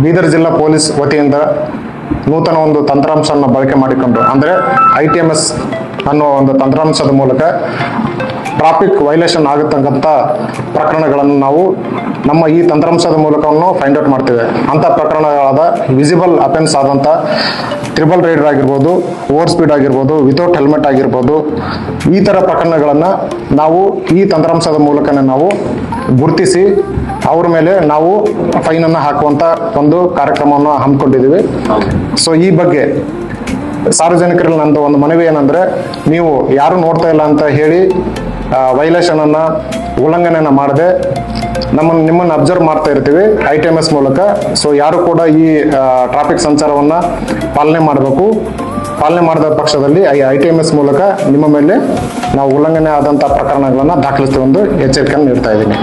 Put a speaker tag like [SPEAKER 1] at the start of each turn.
[SPEAKER 1] ಬೀದರ್ ಜಿಲ್ಲಾ ಪೊಲೀಸ್ ವತಿಯಿಂದ ನೂತನ ಒಂದು ತಂತ್ರಾಂಶವನ್ನು ಬಳಕೆ ಮಾಡಿಕೊಂಡು ಅಂದರೆ ITMS ಅನ್ನೋ ಒಂದು ತಂತ್ರಾಂಶದ ಮೂಲಕ ಟ್ರಾಫಿಕ್ ವೈಲೇಷನ್ ಆಗತಕ್ಕಂಥ ಪ್ರಕರಣಗಳನ್ನು ನಾವು ನಮ್ಮ ಈ ತಂತ್ರಾಂಶದ ಮೂಲಕವನ್ನು ಫೈಂಡ್ ಔಟ್ ಮಾಡ್ತೇವೆ. ಅಂಥ ಪ್ರಕರಣಗಳಾದ ವಿಸಿಬಲ್ ಅಫೆನ್ಸ್ ಆದಂಥ ಟ್ರಿಬಲ್ ರೈಡರ್ ಆಗಿರ್ಬೋದು, ಓವರ್ ಸ್ಪೀಡ್ ಆಗಿರ್ಬೋದು, ವಿತೌಟ್ ಹೆಲ್ಮೆಟ್ ಆಗಿರ್ಬೋದು, ಈ ಥರ ಪ್ರಕರಣಗಳನ್ನು ನಾವು ಈ ತಂತ್ರಾಂಶದ ಮೂಲಕನೇ ನಾವು ಗುರುತಿಸಿ ಅವ್ರ ಮೇಲೆ ನಾವು ಫೈನನ್ನು ಹಾಕುವಂಥ ಒಂದು ಕಾರ್ಯಕ್ರಮವನ್ನು ಹಮ್ಮಿಕೊಂಡಿದ್ದೀವಿ. ಸೊ ಈ ಬಗ್ಗೆ ಸಾರ್ವಜನಿಕರಲ್ಲಿ ನಂದು ಒಂದು ಮನವಿ ಏನಂದರೆ, ನೀವು ಯಾರು ನೋಡ್ತಾ ಇಲ್ಲ ಅಂತ ಹೇಳಿ ವೈಲೇಷನ್ ಅನ್ನ ಉಲ್ಲಂಘನೆಯನ್ನು ಮಾಡದೆ ನಿಮ್ಮನ್ನು ಅಬ್ಸರ್ವ್ ಮಾಡ್ತಾ ಇರ್ತೀವಿ ITMS ಮೂಲಕ. ಸೊ ಯಾರು ಕೂಡ ಈ ಟ್ರಾಫಿಕ್ ಸಂಚಾರವನ್ನು ಪಾಲನೆ ಮಾಡಬೇಕು. ಪಾಲನೆ ಮಾಡಿದ ಪಕ್ಷದಲ್ಲಿ ITMS ಮೂಲಕ ನಿಮ್ಮ ಮೇಲೆ ನಾವು ಉಲ್ಲಂಘನೆ ಆದಂಥ ಪ್ರಕರಣಗಳನ್ನು ದಾಖಲಿಸ್ತೀವಿ ಎಂದು ಎಚ್ಚರಿಕೆಯನ್ನು ನೀಡ್ತಾ ಇದ್ದೀನಿ.